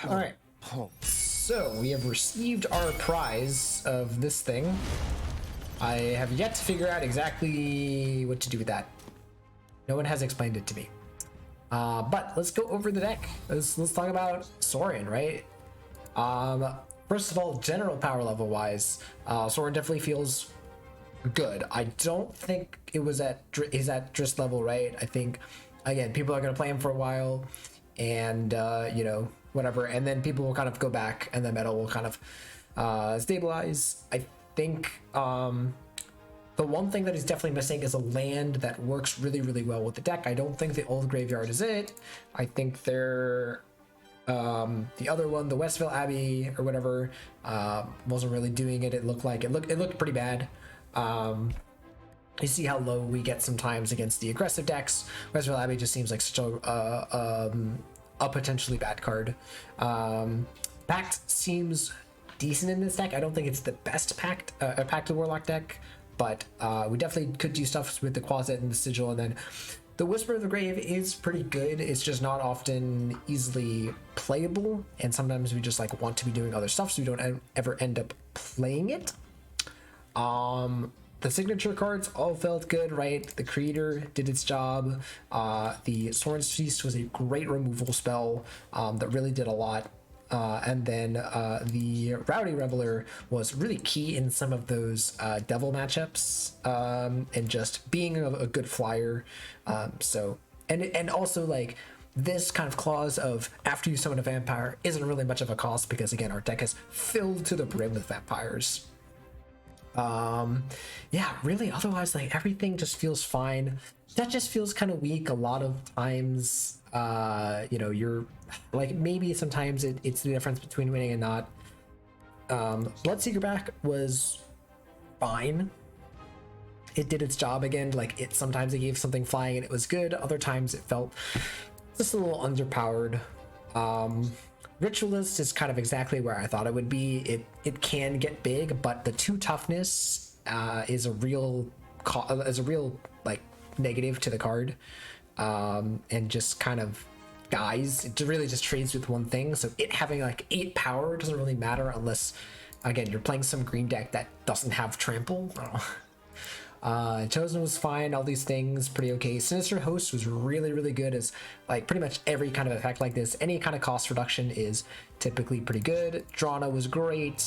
All right. So we have received our prize of this thing. I have yet to figure out exactly what to do with that. No one has explained it to me. But let's go over the deck. Let's talk about Sorin, right? First of all, general power level wise, Sorin definitely feels good. I don't think it was is at Driss level, right? I think again people are gonna play him for a while, and you know, whatever, and then people will kind of go back, and the meta will kind of stabilize. I think the one thing that he's definitely missing is a land that works really, really well with the deck. I don't think the Old Graveyard is it. I think they're the other one, the Westville Abbey or whatever, wasn't really doing it. It looked like it looked pretty bad. You see how low we get sometimes against the aggressive decks. Westville Abbey just seems like such a potentially bad card. Pact seems decent in this deck. I don't think it's the best Pact Warlock deck, but we definitely could do stuff with the Quasit and the Sigil, and then the Whisper of the Grave is pretty good. It's just not often easily playable, and sometimes we just like want to be doing other stuff, so we don't ever end up playing it. The signature cards all felt good, right? The Creator did its job. The Sorin's Feast was a great removal spell that really did a lot. And then the Rowdy Reveler was really key in some of those devil matchups, and just being a good flyer. So and also like this kind of clause of after you summon a vampire isn't really much of a cost, because again our deck is filled to the brim with vampires. Yeah, really otherwise like everything just feels fine. That just feels kind of weak a lot of times. You know, you're like, maybe sometimes it's the difference between winning and not. Bloodseeker Bat was fine. It did its job again. Like sometimes it gave something flying and it was good. Other times it felt just a little underpowered. Ritualist is kind of exactly where I thought it would be. It can get big, but the 2 toughness is a real like negative to the card, and just kind of guys, it really just trades with one thing. So it having like 8 power doesn't really matter unless again you're playing some green deck that doesn't have trample. I don't know. Chosen was fine, all these things pretty okay. Sinister Host was really, really good, as like pretty much every kind of effect like this, any kind of cost reduction is typically pretty good. Drana was great.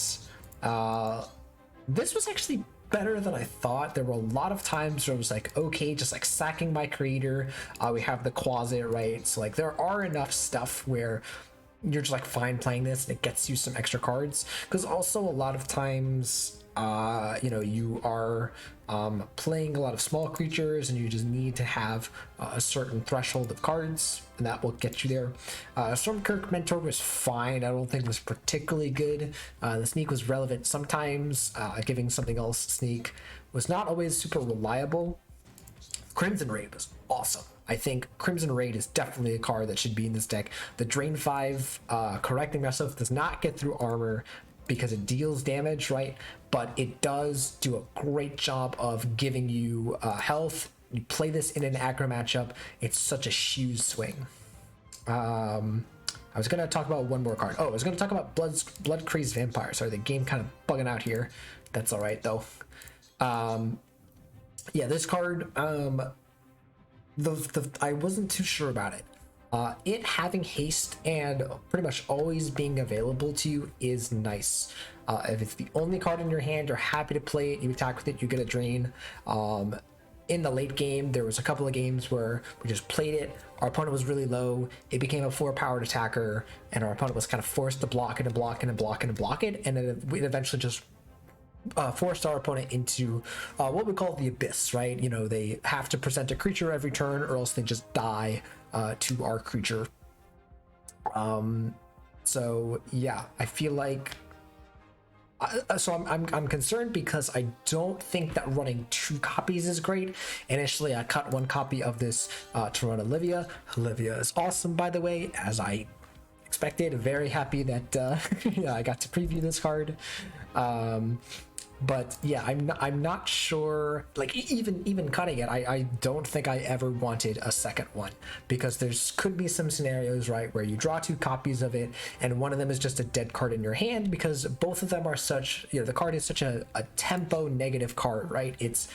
This was actually better than I thought. There were a lot of times where it was like, okay, just like sacking my Creator. We have the Quasit, right? So like there are enough stuff where you're just like fine playing this and it gets you some extra cards, because also a lot of times you know, you are playing a lot of small creatures and you just need to have a certain threshold of cards, and that will get you there. Stromkirk Mentor was fine. I don't think it was particularly good. The sneak was relevant sometimes. Giving something else sneak was not always super reliable. Crimson Raid was awesome. I think Crimson Raid is definitely a card that should be in this deck. The Drain 5, correcting myself, does not get through armor because it deals damage, right? But it does do a great job of giving you health. You play this in an aggro matchup, it's such a shoes swing. I was going to talk about one more card. Oh, I was going to talk about Bloodcrazed Vampire. Sorry, the game kind of bugging out here. That's all right, though. Yeah, this card, I wasn't too sure about it. It having haste and pretty much always being available to you is nice. If it's the only card in your hand, you're happy to play it. You attack with it, you get a drain. In the late game, there was a couple of games where we just played it. Our opponent was really low. It became a 4-powered attacker, and our opponent was kind of forced to block it and block it and block it and block it, and it eventually just forced our opponent into what we call the abyss, right? You know, they have to present a creature every turn, or else they just die to our creature. So yeah, I feel like I'm concerned because I don't think that running 2 copies is great. Initially, I cut 1 copy of this to run Olivia. Olivia is awesome, by the way, as I expected. Very happy that yeah, I got to preview this card. But yeah, I'm not sure, like even cutting it, I don't think I ever wanted a second one, because could be some scenarios, right, where you draw 2 copies of it and one of them is just a dead card in your hand, because both of them are such, you know, the card is such a tempo negative card, right? It's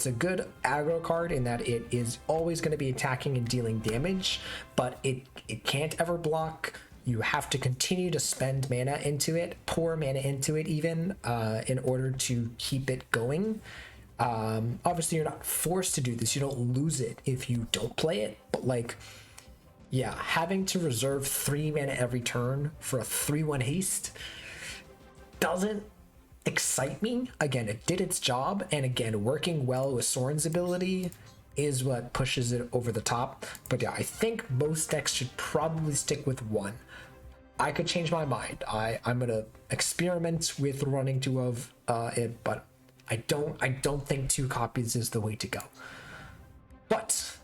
a good aggro card in that it is always going to be attacking and dealing damage, but it can't ever block. You have to continue to spend mana into it, pour mana into it even, in order to keep it going. Obviously, you're not forced to do this. You don't lose it if you don't play it. But like, yeah, having to reserve 3 mana every turn for a 3/1 haste doesn't excite me. Again, it did its job, and again, working well with Sorin's ability is what pushes it over the top. But yeah, I think most decks should probably stick with 1. I could change my mind. I'm gonna experiment with running 2 of it, but I don't think 2 copies is the way to go. But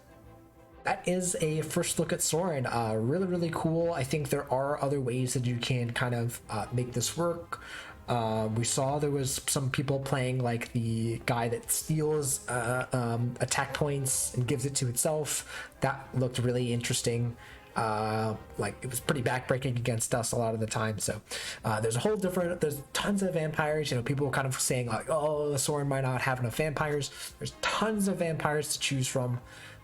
that is a first look at Sorin. Really cool. I think there are other ways that you can kind of make this work. We saw there was some people playing like the guy that steals attack points and gives it to itself. That looked really interesting. Like it was pretty backbreaking against us a lot of the time. So there's tons of vampires. You know, people were kind of saying like, oh, the Sorin might not have enough vampires. There's tons of vampires to choose from.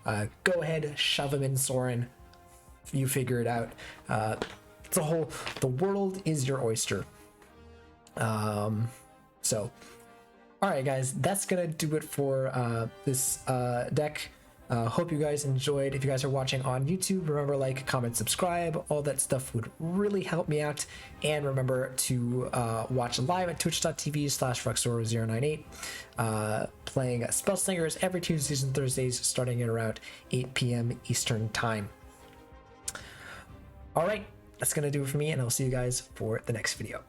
Go ahead, shove them in Sorin. You figure it out. The world is your oyster. So all right, guys, that's gonna do it for this deck. Hope you guys enjoyed. If you guys are watching on YouTube, remember, like, comment, subscribe. All that stuff would really help me out. And remember to watch live at twitch.tv/Roxora098, playing Spellslingers every Tuesdays and Thursdays starting at around 8 p.m. Eastern time. All right, that's gonna do it for me, and I'll see you guys for the next video.